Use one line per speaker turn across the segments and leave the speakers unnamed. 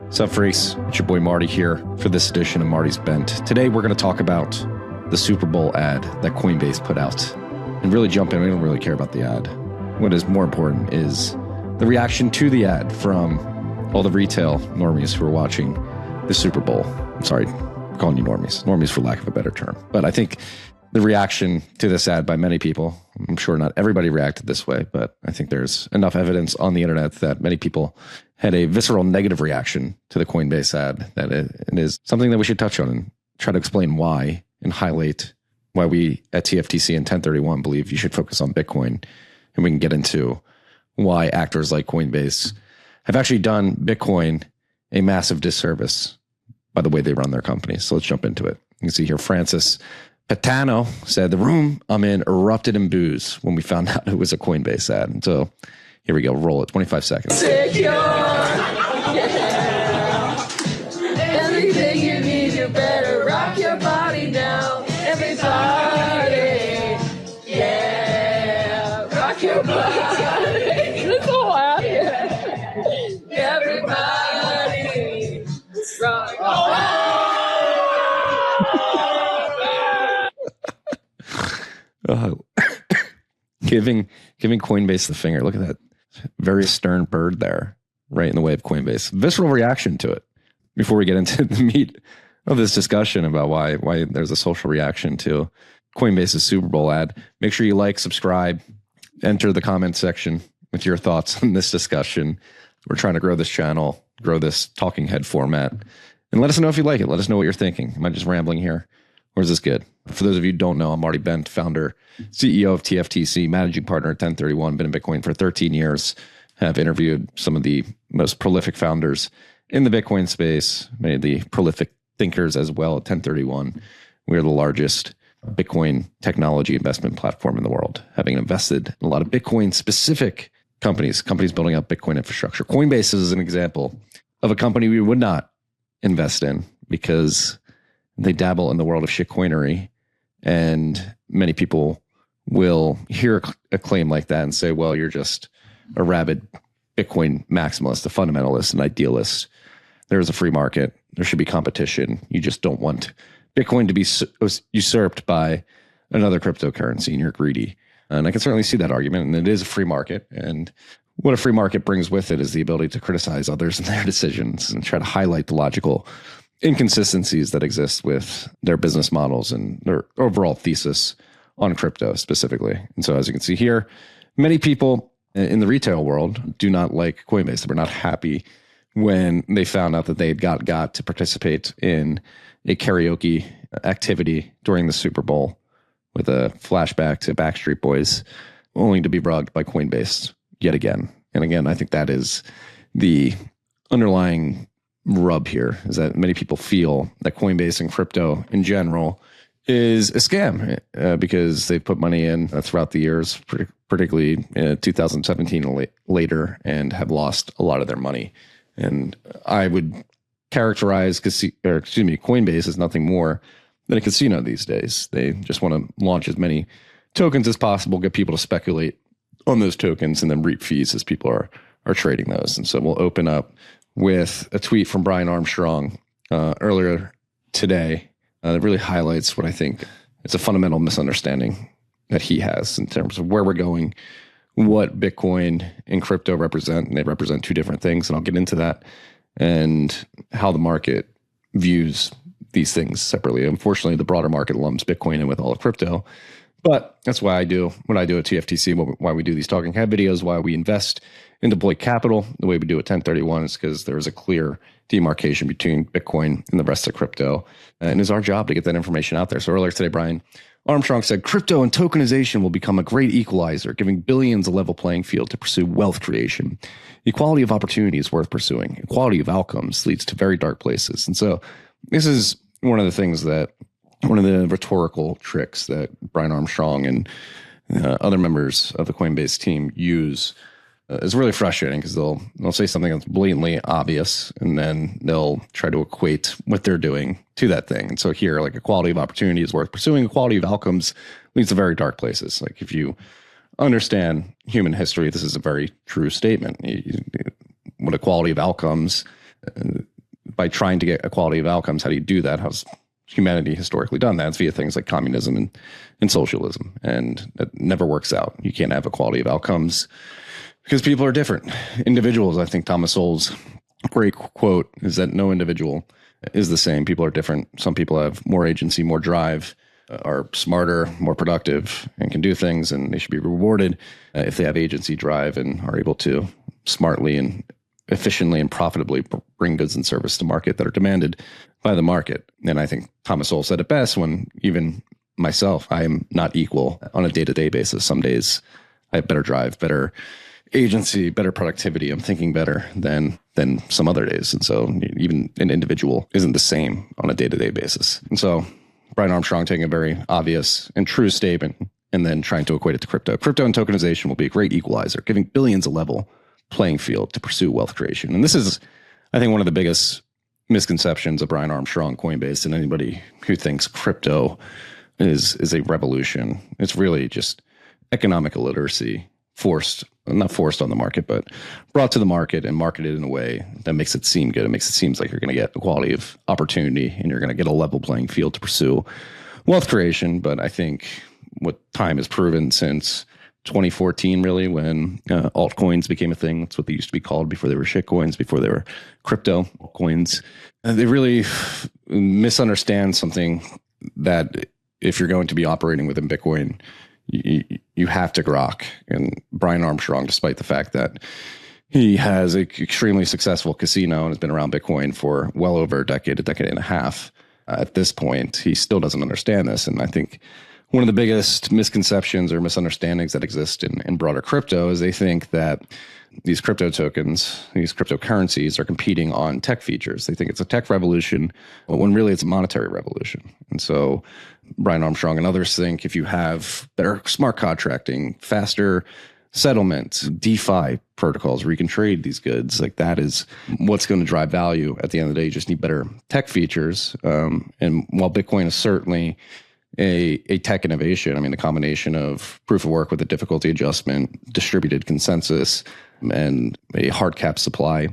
Sup, freaks? It's your boy Marty here for this edition of Marty's Bent. Today we're going to talk about the Super Bowl ad that Coinbase put out. And really jump in, we don't really care about the ad. What is more important is the reaction to the ad from all the retail normies who are watching the Super Bowl. I'm sorry, I'm calling you normies. Normies for lack of a better term. But I think the reaction to this ad by many people, I'm sure not everybody reacted this way, but I think there's enough evidence on the internet that many people had a visceral negative reaction to the Coinbase ad that it is something that we should touch on and try to explain why and highlight why we at TFTC and 1031 believe you should focus on Bitcoin. And we can get into why actors like Coinbase have actually done Bitcoin a massive disservice by the way they run their companies. So let's jump into it. You can see here, Francis Patano said, the room I'm in erupted in boos when we found out it was a Coinbase ad. And so here we go. Roll it. 25 seconds.
Secure. Yeah. Everything you need, you better rock your body now. Everybody. Yeah. Rock your body. That's all out here. Everybody. Rock.
Giving Coinbase the finger. Look at that very stern bird there, right in the way of Coinbase. Visceral reaction to it. Before we get into the meat of this discussion about why there's a social reaction to Coinbase's Super Bowl ad, make sure you like, subscribe, enter the comment section with your thoughts on this discussion. We're trying to grow this channel, grow this talking head format, and let us know if you like it. Let us know what you're thinking. Am I just rambling here? Or is this good? For those of you who don't know, I'm Marty Bent, founder, CEO of TFTC, managing partner at 1031, been in Bitcoin for 13 years, have interviewed some of the most prolific founders in the Bitcoin space, many of the prolific thinkers as well at 1031. We are the largest Bitcoin technology investment platform in the world, having invested in a lot of Bitcoin-specific companies building up Bitcoin infrastructure. Coinbase is an example of a company we would not invest in because they dabble in the world of shitcoinery, and many people will hear a claim like that and say, well, you're just a rabid Bitcoin maximalist, a fundamentalist, an idealist. There is a free market. There should be competition. You just don't want Bitcoin to be usurped by another cryptocurrency, and you're greedy. And I can certainly see that argument, and it is a free market. And what a free market brings with it is the ability to criticize others and their decisions and try to highlight the logical inconsistencies that exist with their business models and their overall thesis on crypto specifically. And so as you can see here, many people in the retail world do not like Coinbase. They were not happy when they found out that they had got to participate in a karaoke activity during the Super Bowl with a flashback to Backstreet Boys, only to be rugged by Coinbase yet again. And again, I think that is the underlying rub here, is that many people feel that Coinbase and crypto in general is a scam because they've put money in throughout the years, particularly in 2017 and later, and have lost a lot of their money. And I would characterize Coinbase as nothing more than a casino these days. They just want to launch as many tokens as possible, get people to speculate on those tokens, and then reap fees as people are trading those. And so we'll open up with a tweet from Brian Armstrong earlier today that really highlights what I think is a fundamental misunderstanding that he has in terms of where we're going, what Bitcoin and crypto represent. And they represent two different things, and I'll get into that, and how the market views these things separately. Unfortunately, the broader market lumps Bitcoin in with all of crypto, but that's why I do what I do at TFTC, why we do these talking head videos, why we invest and deploy capital the way we do at 1031 is because there is a clear demarcation between Bitcoin and the rest of crypto. And it's our job to get that information out there. So earlier today, Brian Armstrong said, crypto and tokenization will become a great equalizer, giving billions a level playing field to pursue wealth creation. Equality of opportunity is worth pursuing. Equality of outcomes leads to very dark places. And so this is one of the rhetorical tricks that Brian Armstrong and other members of the Coinbase team use. Is really frustrating because they'll say something that's blatantly obvious, and then they'll try to equate what they're doing to that thing. And so here, like, equality of opportunity is worth pursuing. Equality of outcomes leads to very dark places. Like, if you understand human history, this is a very true statement. What equality of outcomes by trying to get equality of outcomes, how do you do that? How's humanity historically done that? It's via things like communism and socialism. And it never works out. You can't have equality of outcomes because people are different. Individuals, I think Thomas Sowell's great quote is that no individual is the same. People are different. Some people have more agency, more drive, are smarter, more productive, and can do things, and they should be rewarded if they have agency, drive, and are able to smartly and efficiently and profitably bring goods and service to market that are demanded by the market. And I think Thomas Sowell said it best when even myself, I am not equal on a day-to-day basis. Some days I have better drive, better agency, better productivity. I'm thinking better than some other days. And so even an individual isn't the same on a day-to-day basis. And so Brian Armstrong taking a very obvious and true statement and then trying to equate it to crypto. Crypto and tokenization will be a great equalizer, giving billions a level playing field to pursue wealth creation. And this is, I think, one of the biggest misconceptions of Brian Armstrong, Coinbase, and anybody who thinks crypto is a revolution. It's really just economic illiteracy not forced on the market, but brought to the market and marketed in a way that makes it seem good. It makes it seem like you're going to get equality of opportunity and you're going to get a level playing field to pursue wealth creation. But I think what time has proven since 2014, really, when altcoins became a thing. That's what they used to be called before they were shitcoins, before they were crypto coins. They really misunderstand something that if you're going to be operating within Bitcoin, you have to grok. And Brian Armstrong, despite the fact that he has an extremely successful casino and has been around Bitcoin for well over a decade and a half, at this point, he still doesn't understand this. And I think one of the biggest misconceptions or misunderstandings that exist in broader crypto is they think that these crypto tokens, these cryptocurrencies are competing on tech features. They think it's a tech revolution, when really it's a monetary revolution. And so Brian Armstrong and others think if you have better smart contracting, faster settlements, DeFi protocols where you can trade these goods, like that is what's going to drive value. At the end of the day, you just need better tech features. And while Bitcoin is certainly a tech innovation, I mean, the combination of proof of work with a difficulty adjustment, distributed consensus, and a hard cap supply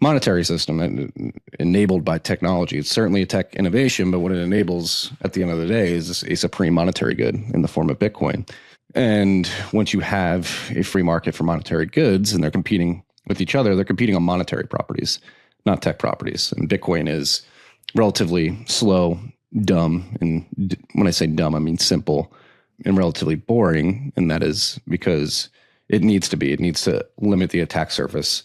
monetary system enabled by technology. It's certainly a tech innovation, but what it enables at the end of the day is a supreme monetary good in the form of Bitcoin. And once you have a free market for monetary goods and they're competing with each other, they're competing on monetary properties, not tech properties. And Bitcoin is relatively slow, dumb. And when I say dumb, I mean simple and relatively boring. And that is because it needs to be. It needs to limit the attack surface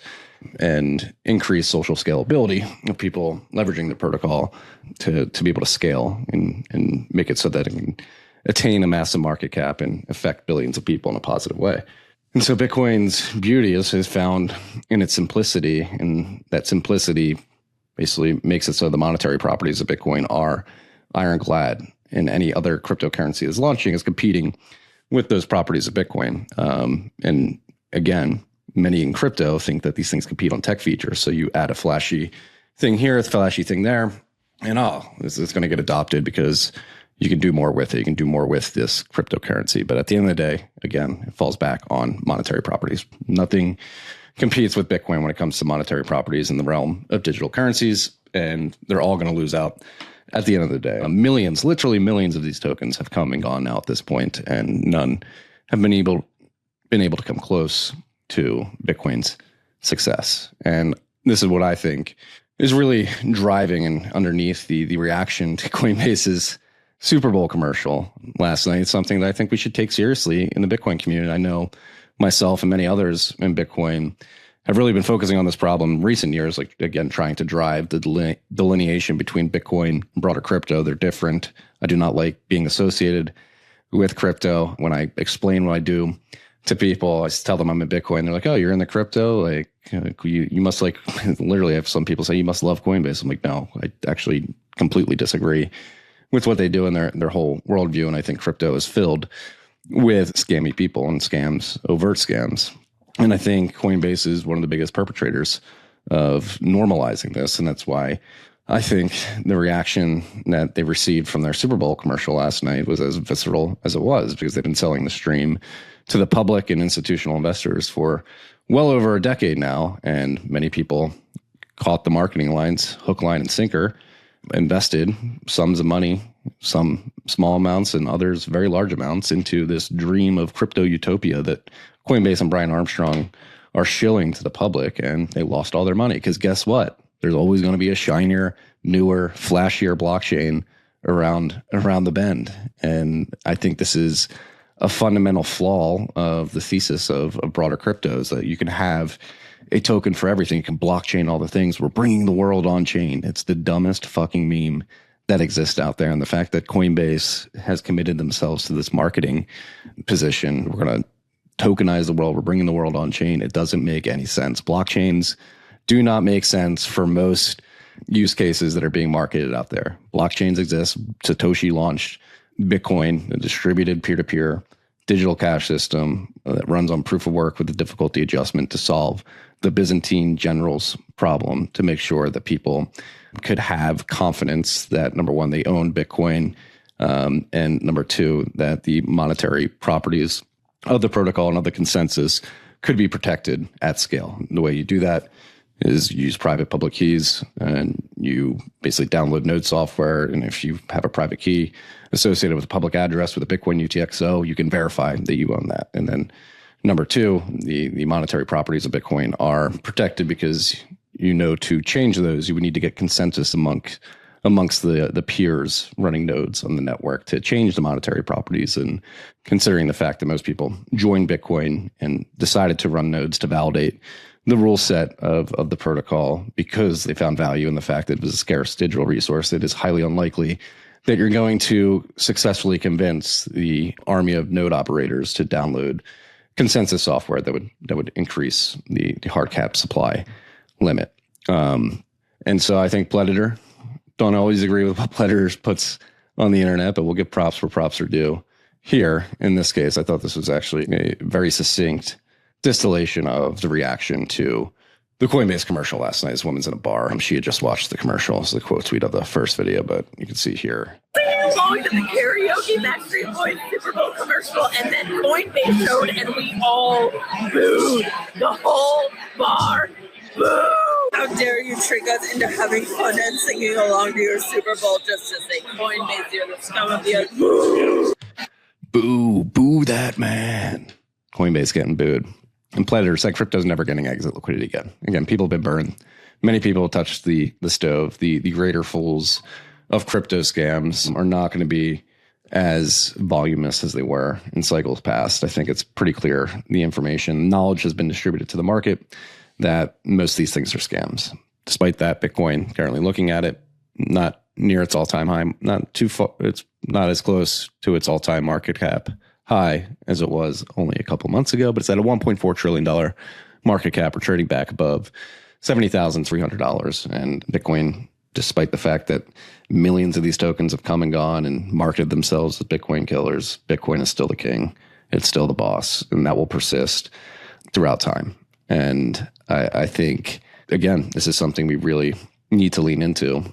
and increase social scalability of people leveraging the protocol to be able to scale and make it so that it can attain a massive market cap and affect billions of people in a positive way. And so Bitcoin's beauty is found in its simplicity, and that simplicity basically makes it so the monetary properties of Bitcoin are ironclad, and any other cryptocurrency that's launching is competing with those properties of Bitcoin. And again, many in crypto think that these things compete on tech features. So you add a flashy thing here, a flashy thing there, and this is going to get adopted because you can do more with it. You can do more with this cryptocurrency. But at the end of the day, again, it falls back on monetary properties. Nothing competes with Bitcoin when it comes to monetary properties in the realm of digital currencies, and they're all going to lose out at the end of the day. Millions, literally millions of these tokens have come and gone now at this point, and none have been able to come close to Bitcoin's success. And this is what I think is really driving and underneath the reaction to Coinbase's Super Bowl commercial last night. It's something that I think we should take seriously in the Bitcoin community. I know myself and many others in Bitcoin have really been focusing on this problem in recent years, like, again, trying to drive the delineation between Bitcoin and broader crypto. They're different. I do not like being associated with crypto. When I explain what I do to people, I tell them I'm in Bitcoin. They're like, oh, you're in the crypto? Like, you must like, literally I have some people say, you must love Coinbase. I'm like, no, I actually completely disagree with what they do in their whole worldview. And I think crypto is filled with scammy people and scams, overt scams. And I think Coinbase is one of the biggest perpetrators of normalizing this. And that's why I think the reaction that they received from their Super Bowl commercial last night was as visceral as it was, because they've been selling the stream to the public and institutional investors for well over a decade now. And many people caught the marketing lines, hook, line, and sinker, invested sums of money, some small amounts and others very large amounts, into this dream of crypto utopia that Coinbase and Brian Armstrong are shilling to the public, and they lost all their money. Because guess what? There's always going to be a shinier, newer, flashier blockchain around the bend. And I think this is a fundamental flaw of the thesis of broader cryptos, that you can have a token for everything. You can blockchain all the things. We're bringing the world on chain. It's the dumbest fucking meme that exists out there. And the fact that Coinbase has committed themselves to this marketing position, we're going to tokenize the world, we're bringing the world on chain, it doesn't make any sense. Blockchains do not make sense for most use cases that are being marketed out there. Blockchains exist. Satoshi launched Bitcoin, a distributed peer-to-peer digital cash system that runs on proof of work with the difficulty adjustment to solve the Byzantine generals problem, to make sure that people could have confidence that, number one, they own Bitcoin, and number two, that the monetary properties of the protocol and of the consensus could be protected at scale. And the way you do that is you use private public keys, and you basically download node software. And if you have a private key associated with a public address with a Bitcoin UTXO, you can verify that you own that. And then number two, the monetary properties of Bitcoin are protected because, to change those, you would need to get consensus amongst the peers running nodes on the network to change the monetary properties. And considering the fact that most people joined Bitcoin and decided to run nodes to validate the rule set of the protocol because they found value in the fact that it was a scarce digital resource, it is highly unlikely that you're going to successfully convince the army of node operators to download consensus software that would increase the hard cap supply limit. And so I think Pledditor, don't always agree with what Pledditor puts on the internet, but we'll give props where props are due. Here, in this case, I thought this was actually a very succinct distillation of the reaction to the Coinbase commercial last night. This woman's in a bar. She had just watched the commercial. It's the quote tweet of the first video, but you can see here.
Going to the karaoke Backstreet Boys Super Bowl commercial, and then Coinbase showed, and we all booed. The whole bar booed. How dare you trick us into having fun and singing along to your Super Bowl just to say Coinbase, you're the scum of the earth. Boo.
Boo that man. Coinbase getting booed. And Pledditor said crypto's never getting exit liquidity again. Again, people have been burned. Many people touched the stove. The greater fools of crypto scams are not going to be as voluminous as they were in cycles past. I think it's pretty clear the information, knowledge has been distributed to the market that most of these things are scams. Despite that, Bitcoin, currently looking at it, not near its all-time high, not too far, it's not as close to its all-time market cap high as it was only a couple months ago, but it's at a $1.4 trillion market cap. We're trading back above $70,300. And Bitcoin, despite the fact that millions of these tokens have come and gone and marketed themselves as Bitcoin killers, Bitcoin is still the king. It's still the boss, and that will persist throughout time. And I think, again, this is something we really need to lean into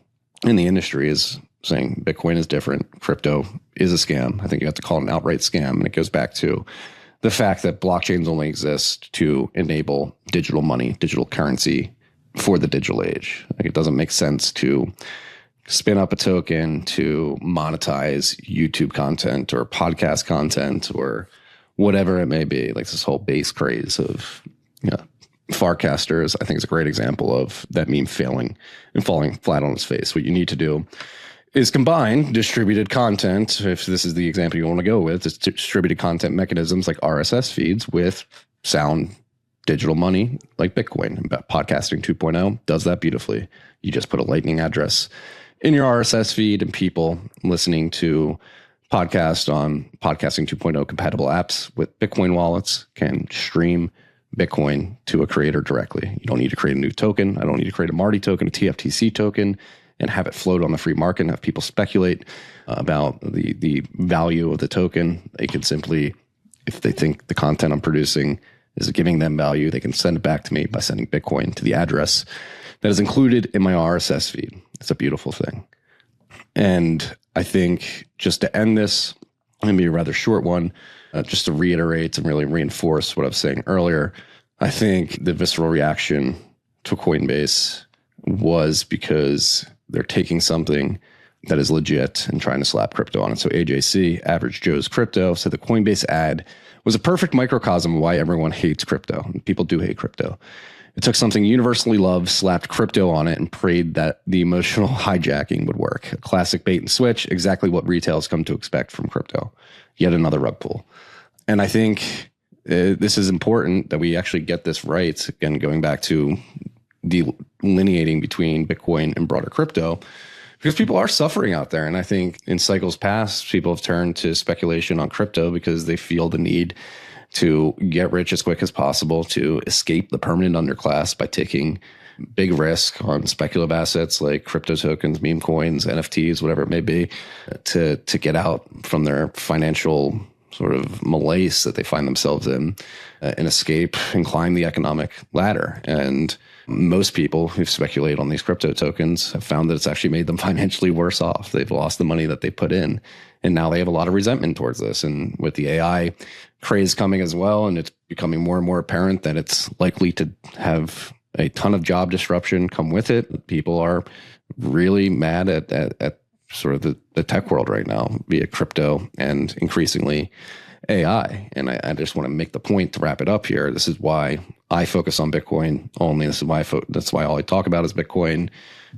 in the industry, is saying Bitcoin is different. Crypto is a scam. I think you have to call it an outright scam. And it goes back to the fact that blockchains only exist to enable digital money, digital currency for the digital age. Like, it doesn't make sense to spin up a token to monetize YouTube content or podcast content or whatever it may be. Like this whole base craze of, Farcasters, I think is a great example of that meme failing and falling flat on its face. What you need to do is combine distributed content, if this is the example you want to go with, it's distributed content mechanisms like RSS feeds with sound digital money like Bitcoin. Podcasting 2.0 does that beautifully. You just put a lightning address in your RSS feed, and people listening to podcasts on Podcasting 2.0 compatible apps with Bitcoin wallets can stream Bitcoin to a creator directly. You don't need to create a new token. I don't need to create a Marty token, a TFTC token, and have it float on the free market and have people speculate about the value of the token. They can simply, if they think the content I'm producing is giving them value, they can send it back to me by sending Bitcoin to the address that is included in my RSS feed. It's a beautiful thing. And I think just to end this, going to be a rather short one, just to reiterate and really reinforce what I was saying earlier. I think the visceral reaction to Coinbase was because they're taking something that is legit and trying to slap crypto on it. So AJC, Average Joe's Crypto, said the Coinbase ad was a perfect microcosm of why everyone hates crypto. And people do hate crypto. It took something universally loved, slapped crypto on it, and prayed that the emotional hijacking would work. A classic bait and switch, exactly what retail has come to expect from crypto. Yet another rug pull. And I think this is important that we actually get this right. Again, going back to delineating between Bitcoin and broader crypto, because people are suffering out there. And I think in cycles past, people have turned to speculation on crypto because they feel the need to get rich as quick as possible, to escape the permanent underclass by taking big risk on speculative assets like crypto tokens, meme coins, NFTs, whatever it may be, to get out from their financial sort of malaise that they find themselves in, and escape and climb the economic ladder. And most people who've speculated on these crypto tokens have found that it's actually made them financially worse off. They've lost the money that they put in, and now they have a lot of resentment towards this. And with the AI craze coming as well, and it's becoming more and more apparent that it's likely to have a ton of job disruption come with it, people are really mad at sort of the tech world right now, via crypto and increasingly AI. And I just want to make the point to wrap it up here. This is why I focus on Bitcoin only. This is why that's why all I talk about is Bitcoin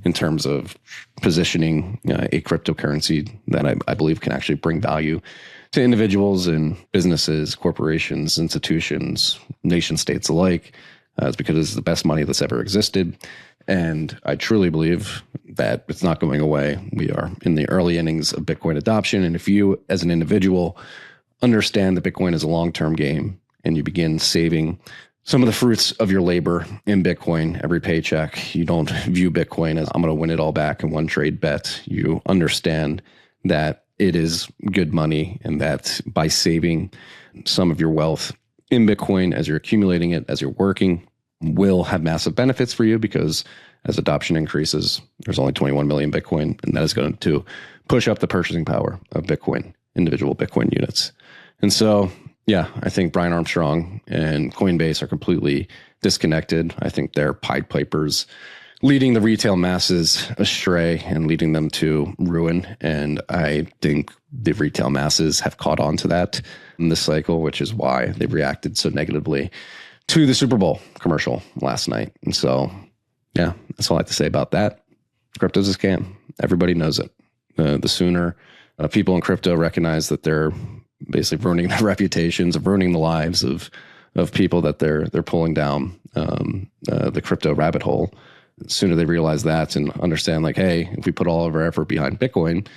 in terms of positioning a cryptocurrency that I believe can actually bring value to individuals and businesses, corporations, institutions, nation states alike. It's because it's the best money that's ever existed. And I truly believe that it's not going away. We are in the early innings of Bitcoin adoption. And if you, as an individual, understand that Bitcoin is a long-term game and you begin saving some of the fruits of your labor in Bitcoin every paycheck, you don't view Bitcoin as I'm going to win it all back in one trade bet. You understand that it is good money and that by saving some of your wealth in Bitcoin as you're accumulating it, as you're working, will have massive benefits for you, because as adoption increases, there's only 21 million Bitcoin, and that is going to push up the purchasing power of Bitcoin, individual Bitcoin units. And so, yeah, I think Brian Armstrong and Coinbase are completely disconnected. I think they're Pied Pipers leading the retail masses astray and leading them to ruin. And I think the retail masses have caught on to that in this cycle, which is why they reacted so negatively to the Super Bowl commercial last night. And so, yeah, that's all I have to say about that. Crypto's a scam. Everybody knows it. The sooner people in crypto recognize that they're basically ruining their reputations, of ruining the lives of people that they're pulling down the crypto rabbit hole, the sooner they realize that and understand, like, hey, if we put all of our effort behind Bitcoin,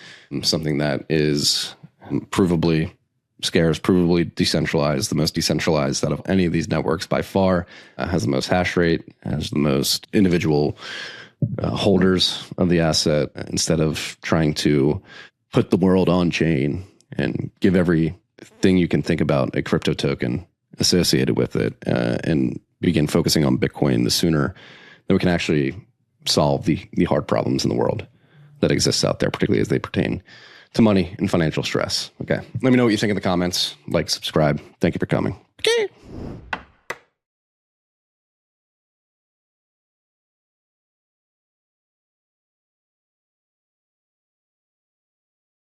something that is provably scarce, provably decentralized, the most decentralized out of any of these networks by far, has the most hash rate, has the most individual holders of the asset, instead of trying to put the world on chain and give everything you can think about a crypto token associated with it, and begin focusing on Bitcoin, the sooner that we can actually solve the hard problems in the world that exists out there, particularly as they pertain to money and financial stress. Okay. Let me know what you think in the comments. Like, subscribe. Thank you for coming.